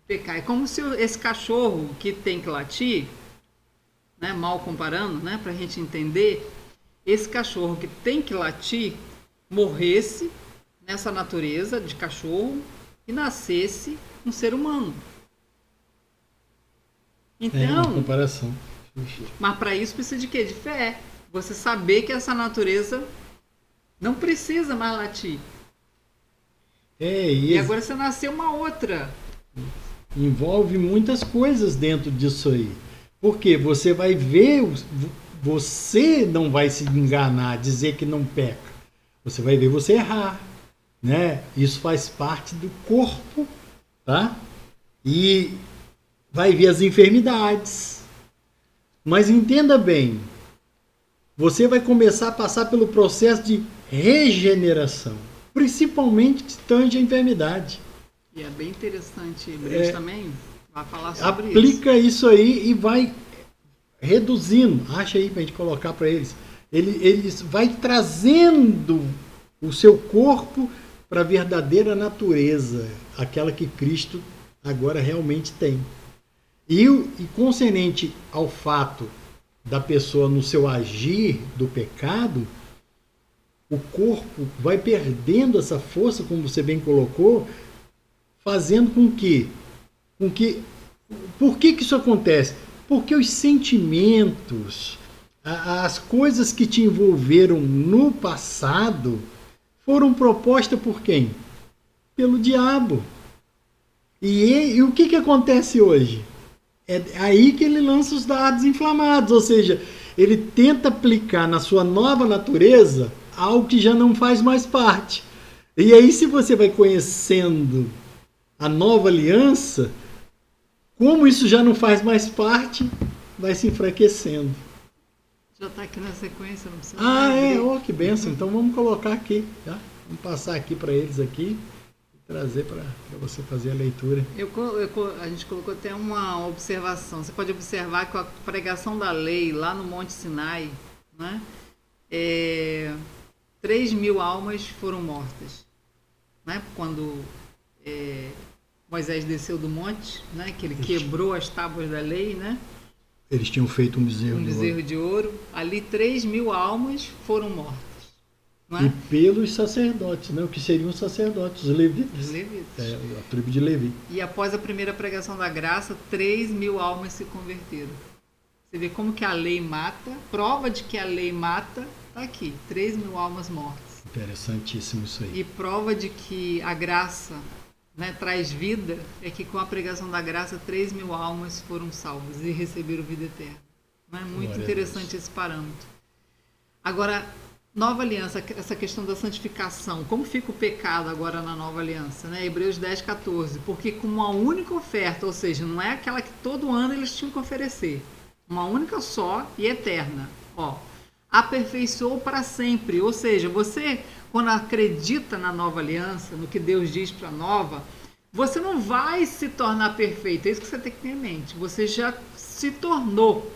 pecar. É como se esse cachorro que tem que latir, né, mal comparando, né, para a gente entender, esse cachorro que tem que latir morresse nessa natureza de cachorro e nascesse um ser humano. Então, uma comparação. Mas para isso precisa de quê? De fé. Você saber que essa natureza não precisa mais latir. E agora você nasceu uma outra. Envolve muitas coisas dentro disso aí. Porque você vai ver, você não vai se enganar, dizer que não peca. Você vai ver você errar, né? Isso faz parte do corpo, tá? E vai ver as enfermidades. Mas entenda bem, você vai começar a passar pelo processo de regeneração, principalmente que tange a enfermidade. E é bem interessante, Hebreus também vai falar sobre isso. Aplica isso aí e vai reduzindo. Acha aí para a gente colocar para eles. Ele vai trazendo o seu corpo para a verdadeira natureza, aquela que Cristo agora realmente tem. E concernente ao fato da pessoa no seu agir do pecado, o corpo vai perdendo essa força, como você bem colocou, fazendo com que... Por que isso acontece? Porque os sentimentos, as coisas que te envolveram no passado, foram propostas por quem? Pelo diabo. E o que acontece hoje? É aí que ele lança os dardos inflamados, ou seja, ele tenta aplicar na sua nova natureza algo que já não faz mais parte. E aí, se você vai conhecendo a nova aliança, como isso já não faz mais parte, vai se enfraquecendo. Já está aqui na sequência, não precisa Que benção. Então vamos colocar aqui, tá? Vamos passar aqui para eles aqui e trazer para você fazer a leitura. A gente colocou até uma observação. Você pode observar que a pregação da lei lá no Monte Sinai, né, 3.000 almas foram mortas. Né, quando Moisés desceu do monte, né, que ele quebrou as tábuas da lei, né? Eles tinham feito um bezerro de ouro. Ali 3.000 almas foram mortas. Não é? E pelos sacerdotes, né? O que seriam os sacerdotes, os levitas. A tribo de Levi. E após a primeira pregação da graça, 3.000 almas se converteram. Você vê como que a lei mata. Prova de que a lei mata está aqui. 3.000 almas mortas. Interessantíssimo isso aí. E prova de que a graça, né, traz vida, é que com a pregação da graça 3.000 almas foram salvas e receberam vida eterna. Não é muito Glória interessante esse parâmetro. Agora, nova aliança, essa questão da santificação, como fica o pecado agora na nova aliança, né? Hebreus 10:14, porque com uma única oferta, ou seja, não é aquela que todo ano eles tinham que oferecer, uma única só e eterna, aperfeiçoou para sempre, ou seja, você, quando acredita na nova aliança, no que Deus diz para a nova, você não vai se tornar perfeito. É isso que você tem que ter em mente. Você já se tornou.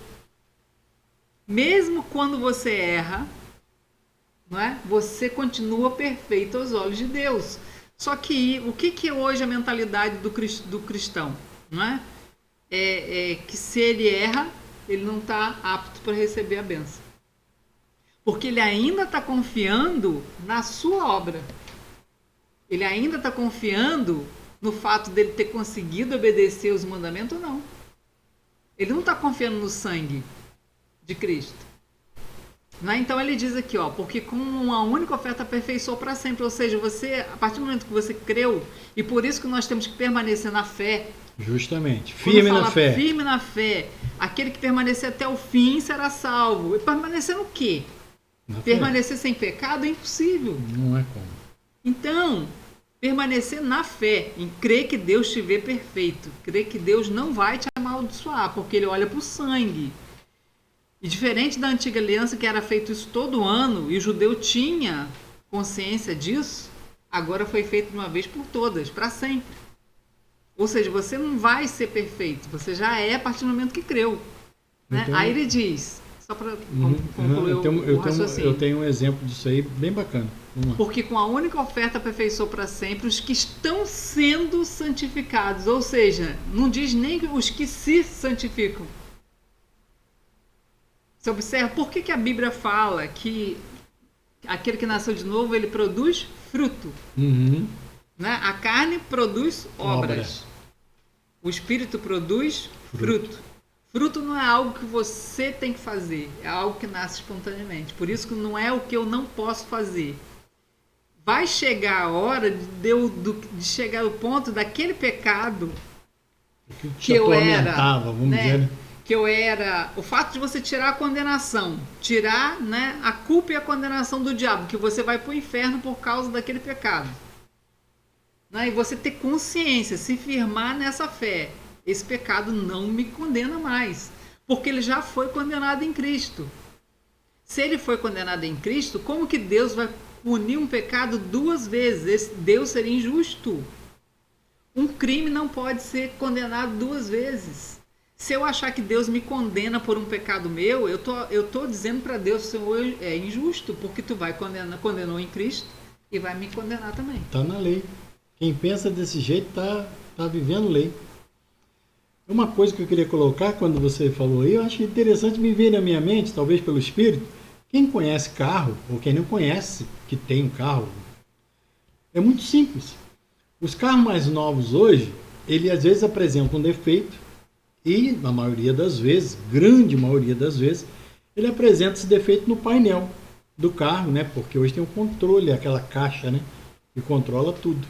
Mesmo quando você erra, não é? Você continua perfeito aos olhos de Deus. Só que o que é hoje a mentalidade do cristão? Não é? Que se ele erra, ele não está apto para receber a bênção. Porque ele ainda está confiando na sua obra. Ele ainda está confiando no fato dele ter conseguido obedecer os mandamentos ou não. Ele não está confiando no sangue de Cristo. Né? Então ele diz aqui, porque com uma única oferta aperfeiçoou para sempre. Ou seja, você, a partir do momento que você creu, e por isso que nós temos que permanecer na fé. Justamente. Firme na fé. Firme na fé. Aquele que permanecer até o fim será salvo. E permanecer no quê? Permanecer sem pecado é impossível. Não é como. Então, permanecer na fé, em crer que Deus te vê perfeito, crer que Deus não vai te amaldiçoar, porque Ele olha para o sangue. E diferente da antiga aliança, que era feito isso todo ano, e o judeu tinha consciência disso, agora foi feito de uma vez por todas, para sempre. Ou seja, você não vai ser perfeito, você já é a partir do momento que creu. Né? Então, aí ele diz... Só para concluir o raciocínio. Eu tenho um exemplo disso aí bem bacana. Porque com a única oferta aperfeiçoou para sempre os que estão sendo santificados. Ou seja, não diz nem os que se santificam. Você observa por que a Bíblia fala que aquele que nasceu de novo, ele produz fruto. Né? A carne produz obras. O Espírito produz fruto. Fruto não é algo que você tem que fazer, é algo que nasce espontaneamente. Por isso que não é o que eu não posso fazer. Vai chegar a hora de chegar ao ponto daquele pecado que eu era, vamos dizer. Que eu era, o fato de você tirar a condenação, tirar, né, a culpa e a condenação do diabo, que você vai para o inferno por causa daquele pecado. Né? E você ter consciência, se firmar nessa fé. Esse pecado não me condena mais, porque ele já foi condenado em Cristo. Se ele foi condenado em Cristo, como que Deus vai punir um pecado duas vezes? Deus seria injusto. Um crime não pode ser condenado duas vezes. Se eu achar que Deus me condena por um pecado meu, eu tô dizendo para Deus, Senhor, é injusto, porque tu condenou em Cristo e vai me condenar também. Está na lei. Quem pensa desse jeito está vivendo lei. Uma coisa que eu queria colocar quando você falou aí, eu acho interessante, me veio na minha mente, talvez pelo Espírito, quem conhece carro, ou quem não conhece, que tem um carro, é muito simples. Os carros mais novos hoje, ele às vezes apresenta um defeito, e na maioria das vezes, grande maioria das vezes, ele apresenta esse defeito no painel do carro, né? Porque hoje tem um controle, aquela caixa, né? Que controla tudo.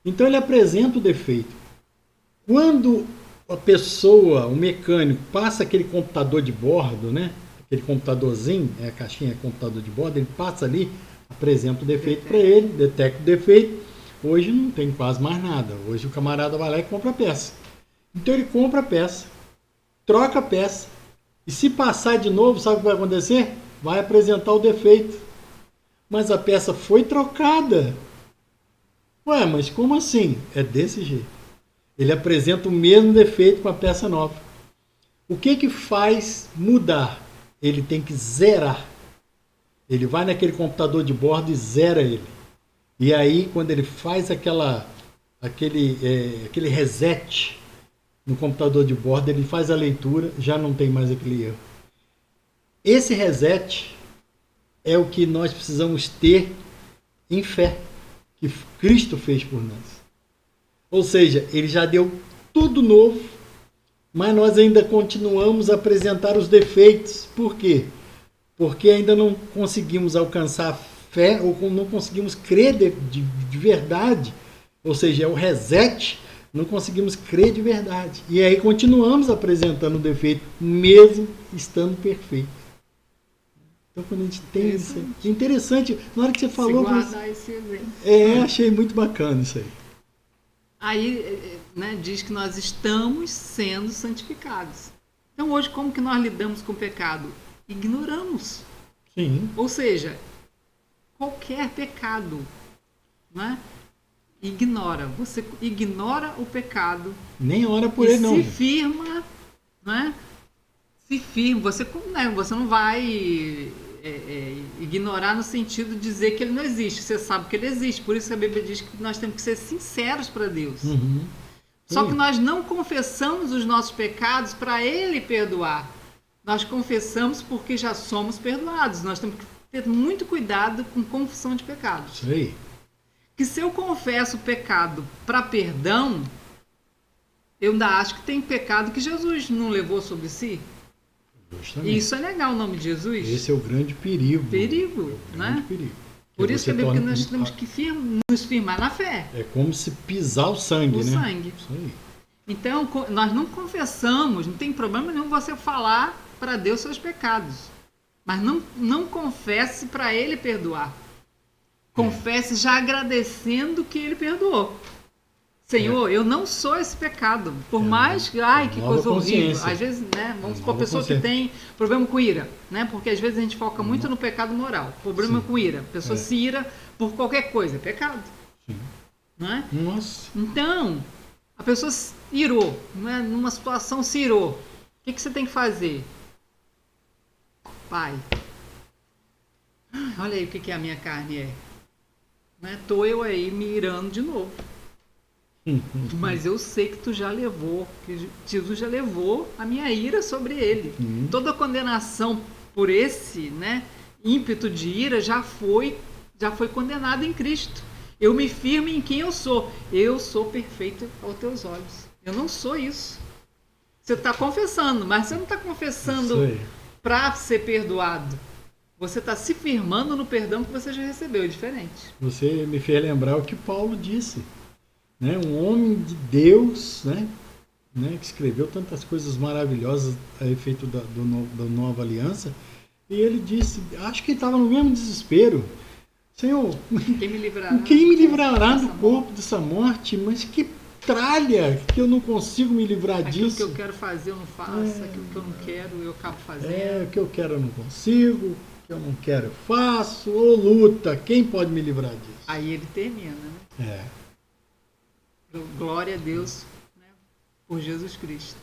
Então ele apresenta o defeito. Quando a pessoa, o mecânico, passa aquele computador de bordo, né? Aquele computadorzinho, a caixinha é computador de bordo, ele passa ali, apresenta o defeito para ele, detecta o defeito. Hoje não tem quase mais nada. Hoje o camarada vai lá e compra a peça. Então ele compra a peça, troca a peça, E se passar de novo, sabe o que vai acontecer? Vai apresentar o defeito. Mas a peça foi trocada. Ué, mas como assim? É desse jeito. Ele apresenta o mesmo defeito com a peça nova. O que faz mudar? Ele tem que zerar. Ele vai naquele computador de bordo e zera ele. E aí, quando ele faz aquele reset no computador de bordo, ele faz a leitura, já não tem mais aquele erro. Esse reset é o que nós precisamos ter em fé, que Cristo fez por nós. Ou seja, ele já deu tudo novo, mas nós ainda continuamos a apresentar os defeitos. Por quê? Porque ainda não conseguimos alcançar a fé, ou não conseguimos crer de verdade. Ou seja, é o reset, não conseguimos crer de verdade. E aí continuamos apresentando o defeito, mesmo estando perfeito. Então, quando a gente tem isso, é interessante. Na hora que você falou, esse exemplo. Achei muito bacana isso aí. Aí, né, diz que nós estamos sendo santificados. Então, hoje, como que nós lidamos com o pecado? Ignoramos. Sim. Ou seja, qualquer pecado, né? Ignora. Você ignora o pecado. Nem ora por ele, não. Se firma, né? Se firma. Você não vai ignorar no sentido de dizer que ele não existe. Você sabe que ele existe. Por isso que a Bíblia diz que nós temos que ser sinceros para Deus. Uhum. Só que nós não confessamos os nossos pecados para ele perdoar. Nós confessamos porque já somos perdoados. Nós temos que ter muito cuidado com confissão de pecados. Isso aí. Que se eu confesso o pecado para perdão, eu ainda acho que tem pecado que Jesus não levou sobre si. Justamente. E isso é legal, o nome de Jesus. Esse é o grande perigo. Né? Perigo. Por isso que nós temos que nos firmar na fé. É como se pisar o sangue, né? Sangue. Isso aí. Então, nós não confessamos, não tem problema nenhum você falar para Deus seus pecados. Mas não confesse para Ele perdoar. Confesse já agradecendo que Ele perdoou. Senhor, eu não sou esse pecado. Por mais que, que coisa horrível. Às vezes, né, vamos supor, a pessoa que tem problema com ira, né? Porque às vezes a gente foca muito no pecado moral. Problema com ira. A pessoa se ira por qualquer coisa. É pecado. Sim. Não é? Nossa. Então, a pessoa se irou, né? Numa situação se irou. O que você tem que fazer? Pai, olha aí o que a minha carne é. Né? Tô eu aí me irando de novo. Mas eu sei que tu já levou, que Jesus já levou a minha ira sobre ele. Toda a condenação por esse, né, ímpeto de ira já foi condenada em Cristo. Eu me firmo em quem eu sou. Eu sou perfeito aos teus olhos. Eu não sou isso. Você está confessando, mas você não está confessando para ser perdoado. Você está se firmando no perdão que você já recebeu. É diferente. Você me fez lembrar o que Paulo disse. Né? Um homem de Deus, né? Que escreveu tantas coisas maravilhosas a efeito da nova aliança, e ele disse, acho que ele estava no mesmo desespero, Senhor, quem me livrará do corpo dessa morte? Mas que tralha que eu não consigo me livrar disso. Aquilo que eu quero fazer eu não faço, aquilo que eu não quero eu acabo fazendo. O que eu quero eu não consigo, o que eu não quero eu faço, ou luta, quem pode me livrar disso? Aí ele termina, né? Glória a Deus, né, por Jesus Cristo.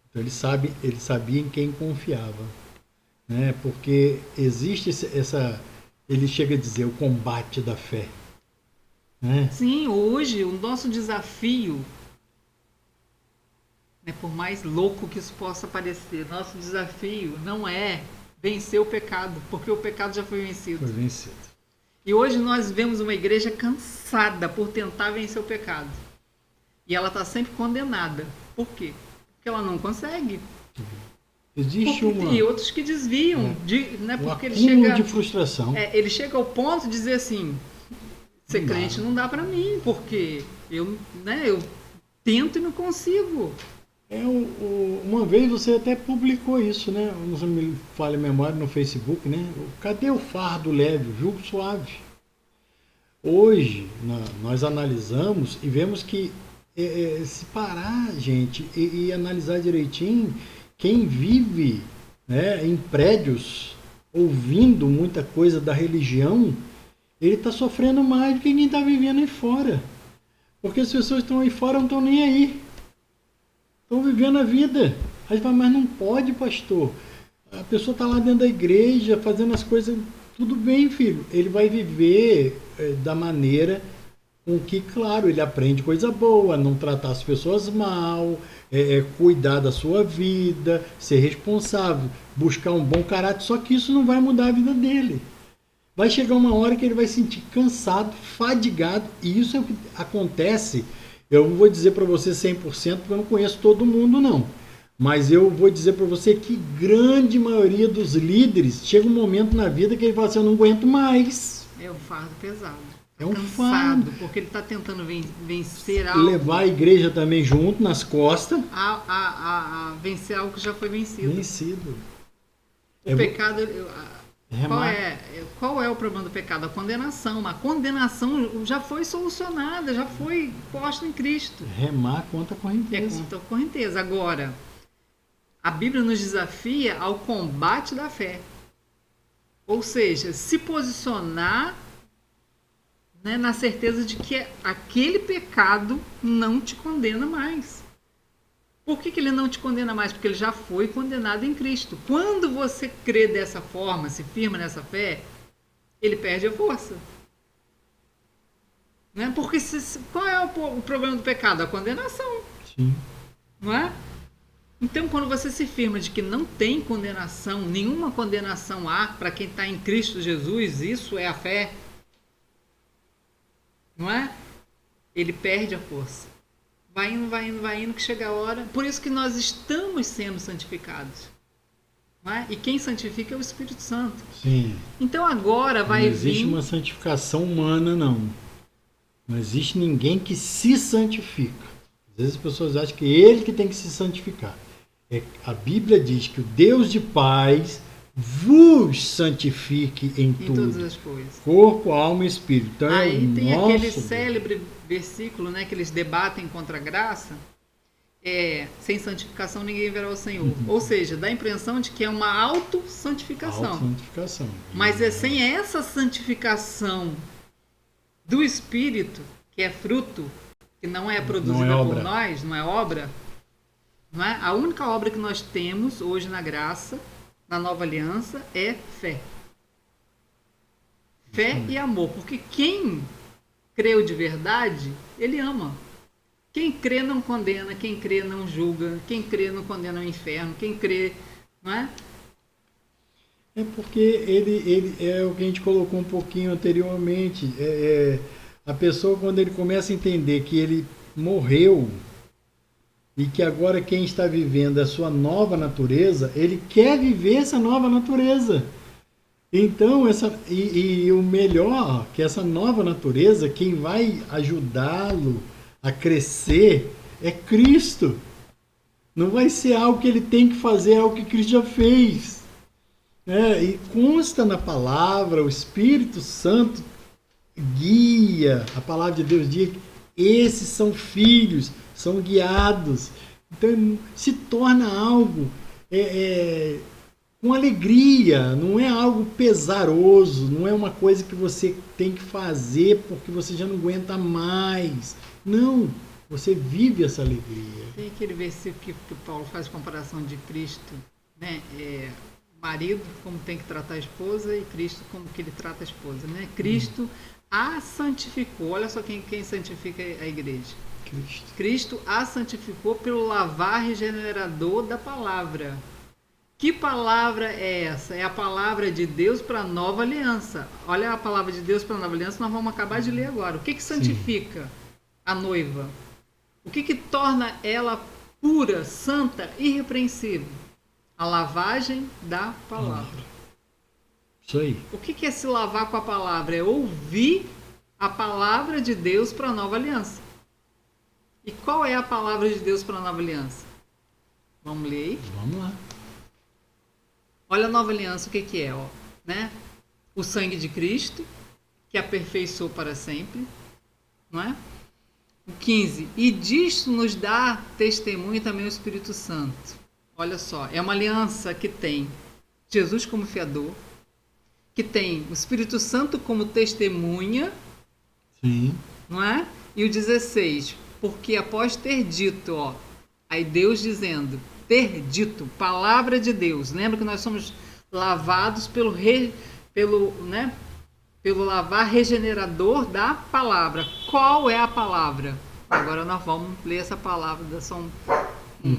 Então ele sabia em quem confiava, né? Porque existe ele chega a dizer o combate da fé, né? Sim, hoje o nosso desafio, né, por mais louco que isso possa parecer, nosso desafio não é vencer o pecado, porque o pecado já foi vencido. Foi vencido. E hoje nós vemos uma igreja cansada por tentar vencer o pecado. E ela está sempre condenada. Por quê? Porque ela não consegue. Existe E outros que desviam. Né, porque ele chega de frustração. Ele chega ao ponto de dizer assim, ser crente não dá para mim, porque eu tento e não consigo. Uma vez você até publicou isso, né? Não se me falha a memória, no Facebook, né? Cadê o fardo leve, o jugo suave? Hoje, nós analisamos e vemos que se parar, gente, e analisar direitinho, quem vive, né, em prédios, ouvindo muita coisa da religião, ele está sofrendo mais do que quem está vivendo aí fora. Porque as pessoas que estão aí fora não estão nem aí. Estão vivendo a vida. Aí fala, mas não pode, pastor. A pessoa está lá dentro da igreja, fazendo as coisas. Tudo bem, filho. Ele vai viver da maneira com que, claro, ele aprende coisa boa, não tratar as pessoas mal, cuidar da sua vida, ser responsável, buscar um bom caráter. Só que isso não vai mudar a vida dele. Vai chegar uma hora que ele vai se sentir cansado, fadigado, e isso é o que acontece. Eu não vou dizer para você 100%, porque eu não conheço todo mundo, não. Mas eu vou dizer para você que grande maioria dos líderes chega um momento na vida que ele fala assim, eu não aguento mais. É um fardo pesado. É um fardo. Porque ele está tentando vencer algo. Levar a igreja também junto, nas costas. A vencer algo que já foi vencido. O pecado... Qual é o problema do pecado? A condenação. A condenação já foi solucionada, já foi posta em Cristo. Remar contra a correnteza. É contra a correnteza. Agora, a Bíblia nos desafia ao combate da fé. Ou seja, se posicionar, né, na certeza de que aquele pecado não te condena mais. Por que ele não te condena mais? Porque ele já foi condenado em Cristo. Quando você crê dessa forma, se firma nessa fé, ele perde a força. Né? Porque qual é o problema do pecado? A condenação. Sim. Não é? Então, quando você se firma de que não tem condenação, nenhuma condenação há para quem está em Cristo Jesus, isso é a fé. Não é? Ele perde a força. Vai indo, que chega a hora. Por isso que nós estamos sendo santificados. Não é? E quem santifica é o Espírito Santo. Sim. Então agora vai vir... Não existe uma santificação humana, não. Não existe ninguém que se santifica. Às vezes as pessoas acham que é ele que tem que se santificar. A Bíblia diz que o Deus de paz vos santifique em tudo. Todas as coisas. Corpo, alma e espírito. Então, aí tem aquele célebre versículo, né, que eles debatem contra a graça. Sem santificação ninguém verá o Senhor. Ou seja, dá a impressão de que é uma autossantificação. Autossantificação. Mas é sem essa santificação do Espírito, que é fruto, que não é produzida por nós, não é obra. Não é? A única obra que nós temos hoje na graça, na nova aliança, é fé. Fé e amor. Porque quem creu de verdade, ele ama. Quem crê não condena, quem crê não julga, quem crê não condena o inferno, quem crê, não é? É porque ele é o que a gente colocou um pouquinho anteriormente. A pessoa, quando ele começa a entender que ele morreu e que agora quem está vivendo é a sua nova natureza, ele quer viver essa nova natureza. Então, o melhor, que essa nova natureza, quem vai ajudá-lo a crescer é Cristo. Não vai ser algo que ele tem que fazer, é algo que Cristo já fez. E consta na palavra, o Espírito Santo guia, a palavra de Deus diz que esses são filhos, são guiados. Então, se torna algo com alegria, não é algo pesaroso, não é uma coisa que você tem que fazer porque você já não aguenta mais. Não, você vive essa alegria. Tem aquele versículo que Paulo faz comparação de Cristo, né? Marido, como tem que tratar a esposa, e Cristo, como que ele trata a esposa, né? Cristo a santificou. Olha só quem santifica a igreja. Cristo a santificou pelo lavar regenerador da palavra. Que palavra é essa? É a palavra de Deus para a nova aliança. Olha a palavra de Deus para a nova aliança, nós vamos acabar de ler agora. O que santifica a noiva? O que torna ela pura, santa, irrepreensível? A lavagem da palavra. Isso aí. O que é se lavar com a palavra? É ouvir a palavra de Deus para a nova aliança. E qual é a palavra de Deus para a nova aliança? Vamos ler aí? Vamos lá. Olha a nova aliança, o que é? Né? O sangue de Cristo, que aperfeiçoou para sempre. Não é? O 15. E disto nos dá testemunho também o Espírito Santo. Olha só, é uma aliança que tem Jesus como fiador, que tem o Espírito Santo como testemunha, Sim. não é? E o 16, porque após ter dito, ó, aí Deus dizendo, ter dito, palavra de Deus. Lembra que nós somos lavados né, pelo lavar regenerador da palavra. Qual é a palavra? Agora nós vamos ler essa palavra, dá só um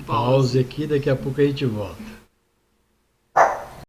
Pause aqui, daqui a pouco a gente volta.